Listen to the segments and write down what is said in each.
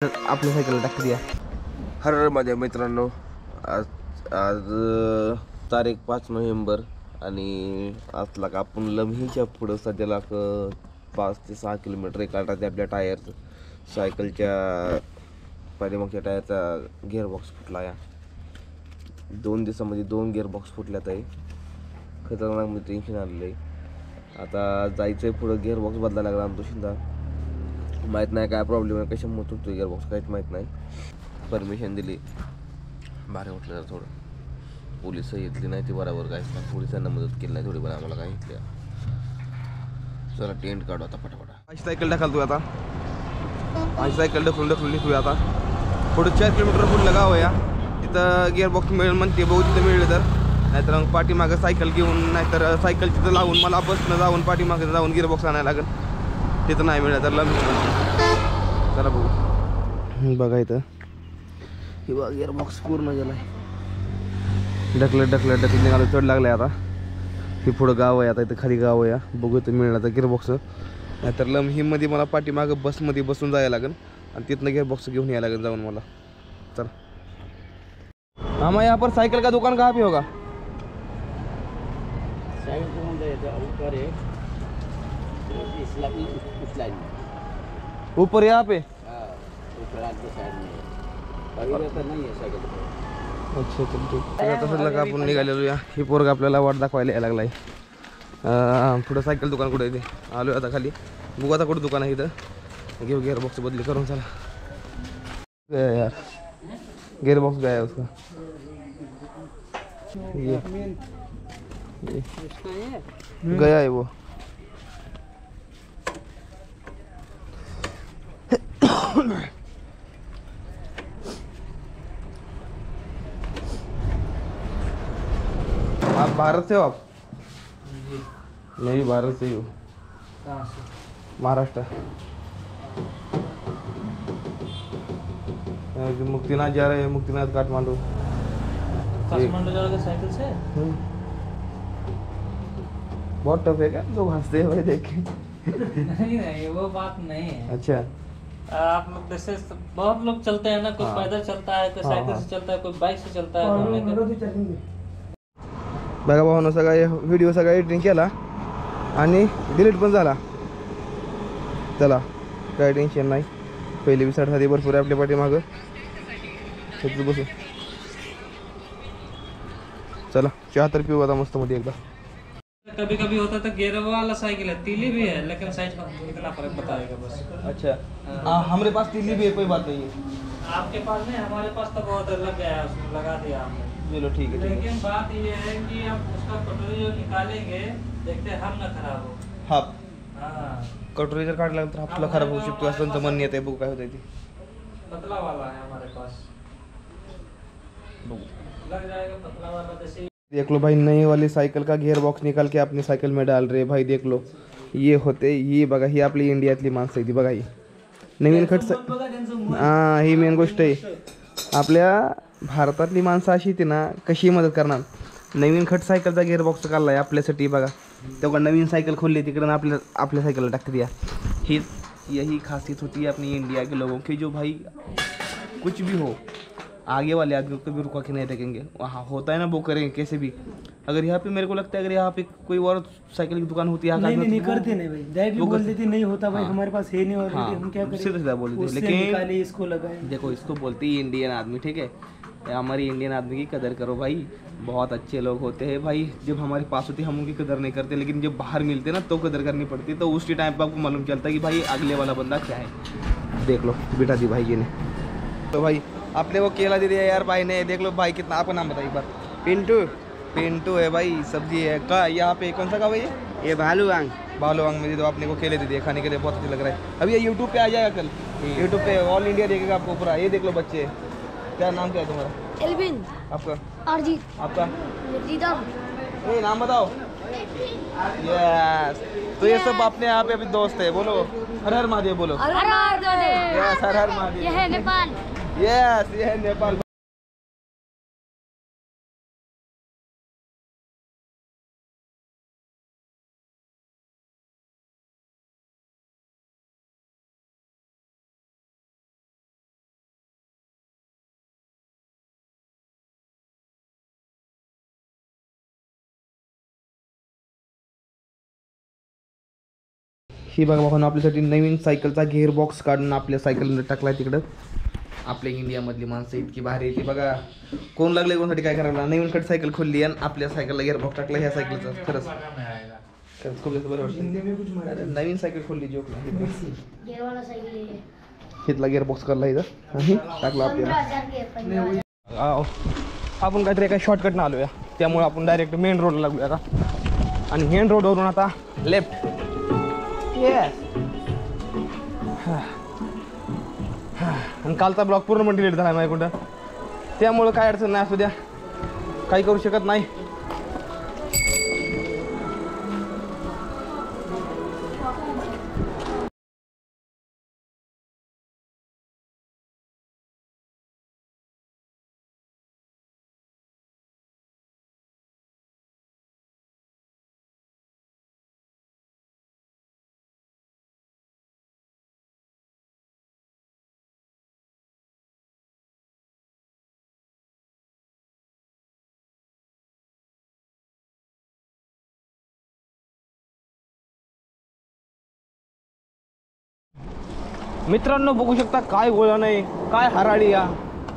आपल्या सायकल टाकली. हर माझ्या मित्रांनो, आज आज तारीख 5 नोव्हेंबर आणि आजला का आपण लम्हीच्या पुढं सध्याला 5 ते 6 किलोमीटर काढतात. आपल्या टायरचं सायकलच्या पाठीमागच्या टायरचा गिअरबॉक्स फुटला. या 2 दिवसामध्ये 2 गिअरबॉक्स फुटल्यात आहे. खतरनाक मी टेन्शन आलेलं आहे. आता जायचं आहे पुढं, गिअरबॉक्स बदलायला लागला आमचा शिंदा. माहीत नाही काय प्रॉब्लेम आहे, कशामुळे तुटतो गिअरबॉक्स काहीच माहीत नाही. परमिशन दिली, भारी वाटलं जरा थोडं. पोलिस घेतली नाही ती बरोबर, काहीच नाही. पोलिसांना मदत केली नाही थोडी, पण आम्हाला काय घेतली. चला टेंट काढू आता पटापटा. माझी सायकल टाकाल तू आता, माझी सायकल ढकलून निघूया आता. पुढं 4 किलोमीटर पुढलं गाव आहे. तिथं गिअरबॉक्स मिळेल म्हणते, बघू तिथं मिळलं तर. नाहीतर मग पाठीमागं सायकल घेऊन, नाहीतर सायकल तिथं लावून मला बसनं जाऊन पाठीमागं जाऊन गिअरबॉक्स आणायला लागेल. तिथं नाही मिळलं तर चला बघू. बघा इथं हे बघा, गिअरबॉक्स पूर्ण गेला आहे. ढकलत निघालो, चढ लागलाय आता. हे पुढं गाव आहे, आता इथं खाली गाव आहे. बघू इथं मिळणार तर गिअरबॉक्स, नाहीतर लम्हीमध्ये मला पाठीमागं बसमध्ये बसून जायला लागेल आणि तिथनं गिअरबॉक्स घेऊन यायला लागेल जाऊन मला. चल आम्हा यहाँ पर साइकिल का दुकान कहाँ पे होगा? ऊपर यहाँ पे. अच्छा चल ठीक. तसं का आपण निघालेलो. या ही पोरगा आपल्याला वाट दाखवायला यायला लागलाय. पुढं सायकल दुकान कुठे आहे ते आलो आता खाली. बघू आता कुठं दुकान आहे इथं. घेऊ गिअरबॉक्स बदली करून. चला गया यार, गियरबॉक्स गया है उसका. ये गया है वो. आप भारत से हो? आप मैं भी भारत से ही हूँ. कहाँ से? महाराष्ट्र. मुक्तिनाथ जा रहे हैं, मुक्तिनाथ काठमांडू. काठमांडू जा रहे साइकिल से? बहुत टफ है क्या? लोग हंसते हैं भाई देख के. नहीं वो बात नहीं है. अच्छा, आप लोग जैसे बहुत लोग चलते हैं ना, कोई पैदल चलता है, कोई साइकिल से चलता है, कोई बाइक से चलता है. बघा भावानं सगळा व्हिडिओ सगळा एडिटिंग केला आणि डिलीट पण झाला. चला काय टेन्शन नाही. पहिली विसाट झाली भरपूर आहे आपल्या पाठीमागं. बसू. चला चहा तर पिऊ आता मस्त मध्ये एकदा. कभी कभी होता था गियर वाला साइकिल है, तीली भी है, लेकिन साइज का इतना फर्क बताएगा बस. अच्छा हमारे पास तीली भी है, कोई बात नहीं है. आपके पास नहीं, हमारे पास तो बहुत लग गया है, उसमें लगा दिया हमने. चलो ठीक है. लेकिन बात ये है कि अब उसका कटोरी जो निकालेंगे, देखते हम ना खराब हो. हा हाँ कटोरी जर काढला तर आपला खराब होऊ शकतो असं त्यांचं म्हणणं येते. बघू काय होतं ते. पतला वाला है हमारे पास, लग जाएगा पतला वाला. जैसे देख लो भाई, नई वाली साइकिल का गियर बॉक्स निकाल के अपनी साइकिल में डाल रहे भाई. देख लो ये होते, ही बघा ही आपली इंडियातली माणसं आहे ती. बघा ही नवीन खट. हां ही मेन गोष्ट आहे. आपल्या भारतातली माणसं अशी ती ना, कशी मदत करणार. नवीन खट सायकलचा गियर बॉक्स काढला आहे आपल्यासाठी. बघा तेव्हा नवीन साइकिल खोलली तिकडं आपल्या साइकिलला टाकते दिया. ही यही खासियत होती है अपनी इंडिया के लोगों की, जो भाई कुछ भी हो आगे वाले आदमी को भी रुका के नहीं देखेंगे. वहाँ होता है ना, वो करेंगे कैसे भी. अगर यहाँ पे मेरे को लगता है अगर यहाँ पे कोई और साइकिल की दुकान होती है, नहीं करते नहीं भाई, डायरेक्ट बोल देते नहीं होता भाई. हमारे पास है नहीं ऑलरेडी, हम क्या करें. सीधा बोल देते. उससे लेकिन निकाले इसको लगाए. देखो इसको बोलते ही इंडियन आदमी, ठीक है. हमारी इंडियन आदमी की कदर करो भाई. बहुत अच्छे लोग होते हैं भाई. जब हमारे पास होती है हम उनकी कदर नहीं करते, लेकिन जब बाहर मिलते ना तो कदर करनी पड़ती है. तो उसी टाइम पर आपको मालूम चलता है कि भाई अगले वाला बंदा क्या है. देख लो बिठा दी भाई जी ने. तो भाई आपने वो केला दे दिया यार भाई ने. देख लो भाई कितना. आपका नाम बताइए एक बार. पिंटू. पिंटू है भाई. सब्जी है का यहाँ पे कौन सा का भाई? ये भालूवांग. भालूवांग में दे दो. आपने को केले दे दिए खाने के लिए, बहुत अच्छा लग रहा है. अभी ये यूट्यूब पे आ जाएगा कल. यूट्यूब पे ऑल इंडिया देखेगा आपको पूरा. ये देख लो बच्चे. क्या नाम क्या है तुम्हारा? एल्विन. आपका? अरजीत. आपका? रिदम. ये नाम बताओ. यस. तो ये सब अपने यहाँ पे अभी दोस्त है. बोलो हर हर महादेव. बोलो हर हर महादेव. यस हर हर महादेव. यह है नेपाल. यस ये है नेपाल. ही बघा भावानं आपल्यासाठी नवीन सायकलचा गिअर बॉक्स काढून आपल्या सायकलमध्ये टाकला आहे तिकडं. आपल्या इंडियामधली माणसं इतकी भारी ती बघा. कोण लागले कोणासाठी काय करायला. नवीन कट सायकल खोलली आणि आपल्या सायकलला गिअर बॉक्स टाकला ह्या सायकलचा. खरंच खूप जास्त बरं वाटतं. नवीन सायकल खोलली जोक गियर वाला साइकिल है घेतला गिअर बॉक्स करला इथं आणि टाकला आपल्याला. आपण काहीतरी काही शॉर्टकटनं आलो या त्यामुळे आपण डायरेक्ट मेन रोडला लागलो आता. आणि मेन रोडवरून आता लेफ्ट. आणि कालचा ब्लॉग पूर्ण डिलीट झाला माझ्याकडं त्यामुळं काय अडचण नाही. असू द्या काही करू शकत नाही. मित्रांनो बघू शकता काय वळण आहे काय हराळी या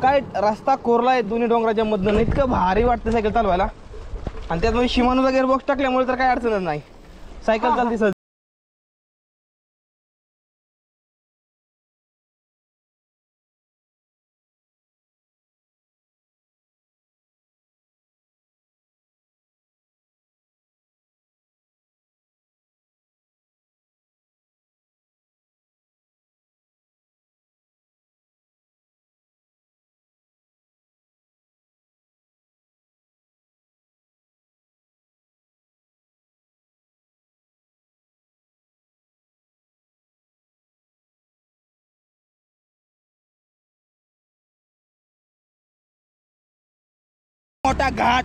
काय रस्ता कोरला आहे दोन्ही डोंगराच्या मधनं. इतकं भारी वाटतं सायकल चालवायला. आणि त्यात शिमानोचा गिअर बॉक्स टाकल्यामुळे तर काय अडचणच नाही. सायकल चालते सहज. मोठा घाट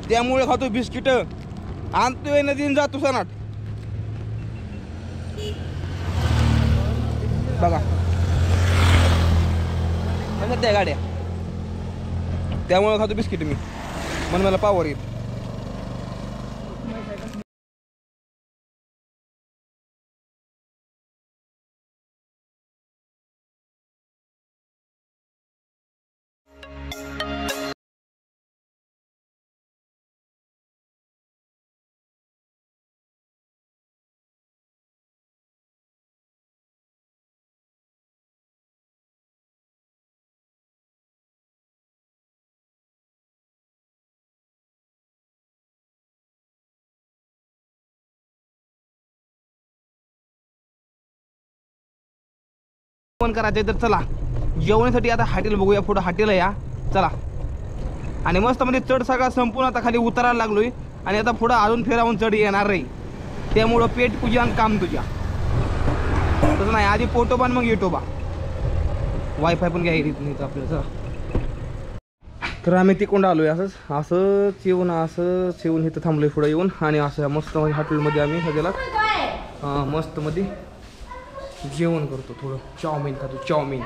त्यामुळे खातो बिस्किट आणतोय नदीन जातो सनाट. बघा त्या गाड्या त्यामुळे खातो बिस्किट मी म्हणून मला पावर येईल. जेवण करायचं तर चला जेवणासाठी आता हॉटेल बघूया. पुढं हॉटेल या चला. आणि मस्त म्हणजे चढ सगळा संपून आता खाली उतरायला लागलोय. आणि आता पुढं अजून फेरावून चढ येणार नाही. त्यामुळं पेट पूजा आणि काम तुझ्या तसं नाही. आधी पोटोबा मग युटोबा. वायफाय पण घ्यायला नाही आपल्याला. तर आम्ही तिकडून आलोय असंच येऊन इथं थांबलोय पुढं येऊन. आणि असं मस्त हॉटेलमध्ये आम्ही सध्याला मस्त मध्ये जेवण करतो. थोडं चाऊमिन खातो. चाऊमिन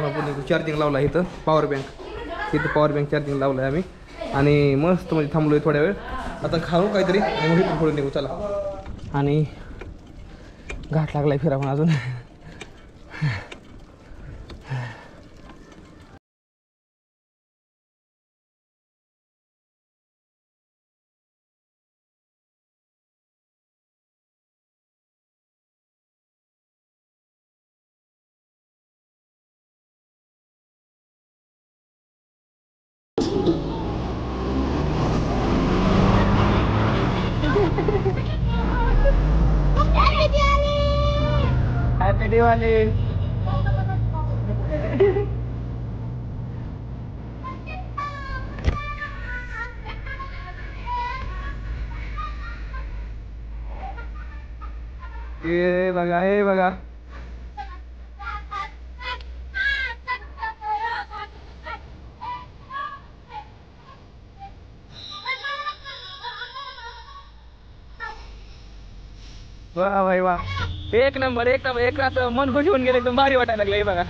आपण चार्जिंग लावला आहे इथं. पॉवर बँक चार्जिंग लावला आहे आम्ही. आणि मस्त म्हणजे थांबलोय थोड्या वेळ. आता खाऊ काहीतरी आणि मग इथून पुढे निघू चला. आणि घाट लागलाय फिरावून अजून. हैप्पी दिवाली. हे बघा वाह भाई वाह. एक नंबर असं मन खुश होऊन गेलं. एकदम भारी वाटायला लागलं. हे बघा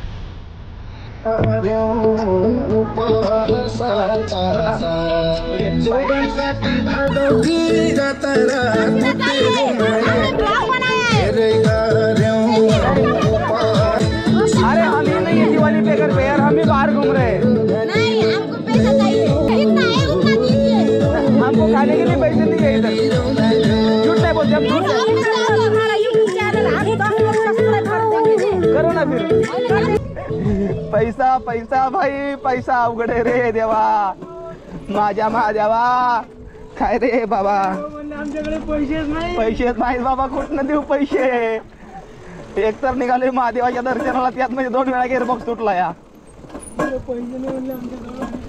पैसा पैसा भाई पैसा अवघड आहे रे देवा, माझ्या महादेवा. काय रे बाबा, आमच्याकडे पैसेच नाही. पैसेच नाहीत बाबा, कुठनं देऊ पैसे. एकतर निघाले महादेवाच्या दर्शनाला, त्यात म्हणजे 2 वेळा गेअरबॉक्स तुटला या. पैसे नाही म्हणले आमच्याजवळ.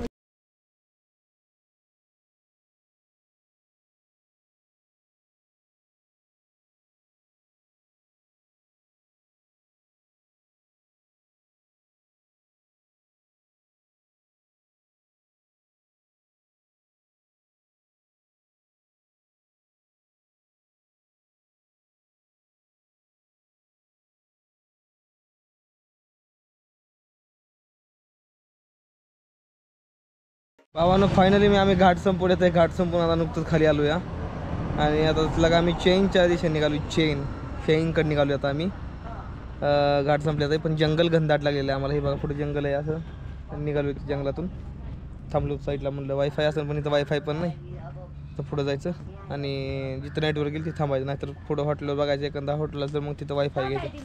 बाबांनो फायनली आम्ही घाट संपवले. ते घाट संपून आता नुकतंच खाली आलो या. आणि आता लगा आम्ही चेनच्या दिशेने निघालो. चेनकडे निघालो आता आम्ही. घाट संपले आता, पण जंगल घनदाट लागलेलं आहे आम्हाला. हे बघा पुढे जंगल आहे, असं निघालो जंगलातून. थांबलो साईडला, म्हणलं वायफाय असेल, पण इथं वायफाय पण नाही. तर पुढं जायचं आणि जिथं नेटवर्क गेलं तिथं थांबायचं, नाहीतर पुढं हॉटेलवर बघायचं एखादा हॉटेल तर मग तिथं वायफाय घ्यायचं.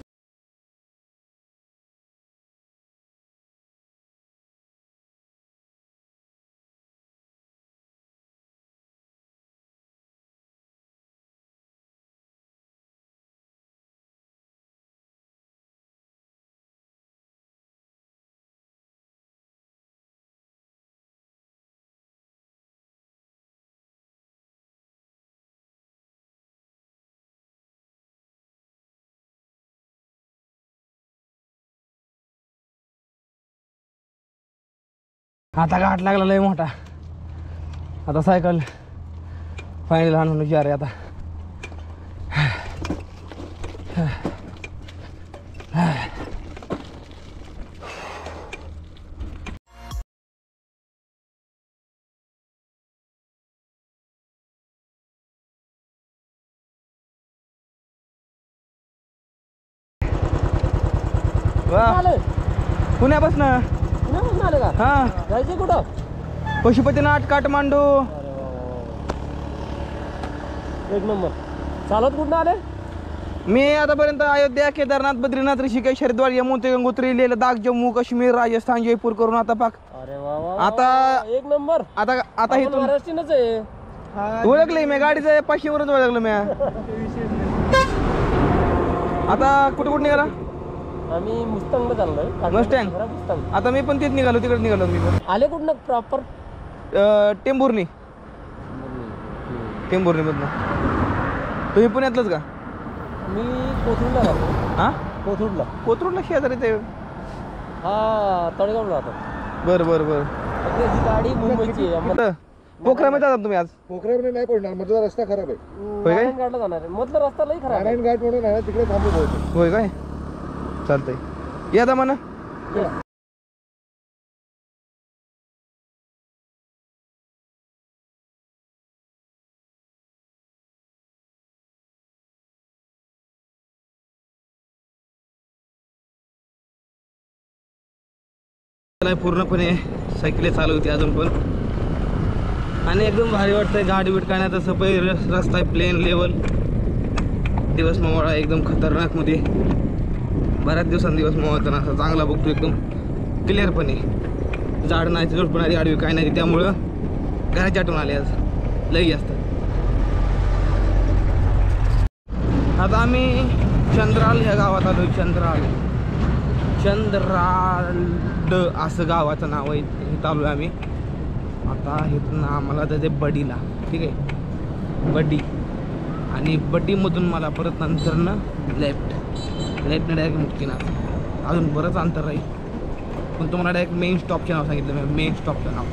आता घाट लागला लय मोठा. आता सायकल फायनल आणून विचार आहे आता. पुण्यापासून आलं का? हा, जायचं कुठं? पशुपतीनाथ काठमांडू. एक नंबर. चालत कुठं आले? मी आतापर्यंत अयोध्या, केदारनाथ, बद्रीनाथ, ऋषिकेश, हरिद्वार, यमुना, गंगोत्री, लेह लडाख, जम्मू काश्मीर, राजस्थान, जयपूर करून आता पाक. अरे वा. आता एक नंबर. आता इथून महाराष्ट्रीयनच आहे. ओळखलंय मी, गाडीचं 500 वरच ओळखलं मी. आता कुठे निघाला? आम्ही मुस्तांगला चाललोय. मस्टँग. मुस्तांग. आता मी पण तेच निघालो, तिकडे निघालो मी पण. आले कुठं प्रॉपर? टेंभुर्णी मधनं. तुम्ही पुण्यातलंच का? मी कोथरूडला राहतो. हा, कोथरूडला शेजारी ते. हा, तळेगावला राहतो. बरं. त्याची गाडी मुंबईची आहे. पोखरामध्ये जातात तुम्ही आज? पोखरामध्ये नाही पडणार, मधला रस्ता खराब आहे. होय काय? नारायणघाटला जाणार आहे. मधला रस्ता लई खराब आहे. नारायण घाट म्हणून आहे ना, तिकडे थांबू बहुतेक. होय काय? चालतंय, या म्हणा. पूर्णपणे सायकली चालू होती अजून पण. आणि एकदम भारी वाटतंय. गाडी बीट काय नाही, तसं पहिले रस्ता आहे प्लेन लेवल. दिवस मावळा एकदम खतरनाक मध्ये. बऱ्याच दिवस मावळताना असं चांगला बघतो, एकदम क्लिअरपणे. झाड नाही, झुडपणारी आडवी काय नाही, त्यामुळं घराच्या आठवण आले आज लई जास्त. आता आम्ही चंद्राल ह्या गावात आलो. चंद्राल असं गावाचं नाव आहे. इथं आलो आहे आम्ही. आता इथून आम्हाला जायचं आहे बडीला. ठीक आहे, बडी. आणि बडीमधून मला परत नंतरनं लेफ्टनं डायरेक्ट मुक्तीनाथ. अजून बरंच अंतर राहील, पण तुम्हाला डायरेक्ट मेन स्टॉपचे नाव सांगितलं मी. मेन स्टॉपचं नाव.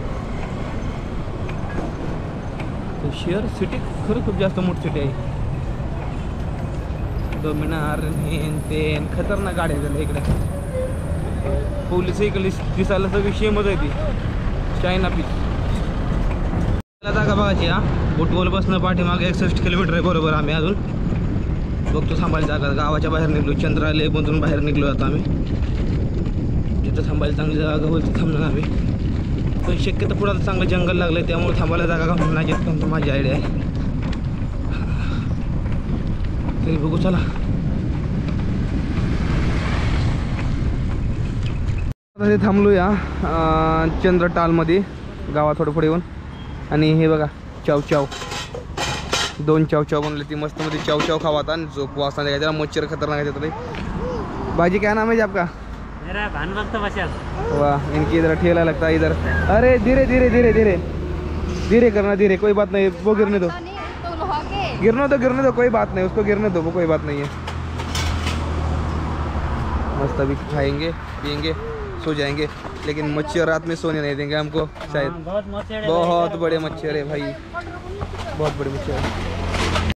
शहर सिटी खरं खूप जास्त मोठी सिटी आहे. डोमिनार ते खतरनाक गाड्या झाल्या इकडे. पोलीस इकडे दिसायला सगळी शेमच आहे ती. चायना पीस जागा बघायची. हा, बोटवर बसणं पाठीमागे 61 किलोमीटर आहे बरोबर. आम्ही अजून बघतो थांबायला जागा. गावाच्या बाहेर निघलो, चंद्रालयमधून बाहेर निघलो आता आम्ही. जिथं थांबायला चांगली जागा होती थांबणार आम्ही. पण शक्यतो पुढं चांगलं जंगल लागलं आहे, त्यामुळे थांबायला जागा घालून नाही येत पण माझी आयडिया आहे. तरी बघू चला. आता ते थांबलो या चंद्रटालमध्ये गावात थोडं पुढे येऊन. आणि हे बघा चाव चाव 2 चाव चाव बनले ती मस्त मध्ये चाव चाव खावा आता आणि झोप वाचता नाही त्याला मच्छर खतरनाक आहे तिथे. भाजी क्या नाम है जी आपका? मेरा भानुभक्त मशाल. वाह इनकी इधर ठेला लगता है इधर. अरे धीरे धीरे धीरे धीरे धीरे करना धीरे कोई बात नहीं वो गिरने दो गिरने दो कोई बात नहीं उसको गिरने दो वो कोई बात नहीं है. मस्त अभी खाएंगे पियेंगे सो जाएंगे लेकिन मच्छर रात में सोने नहीं देंगे हमको शायद. बहुत मच्छर है. बहुत बड़े मच्छर है भाई बहुत बड़े मच्छर है.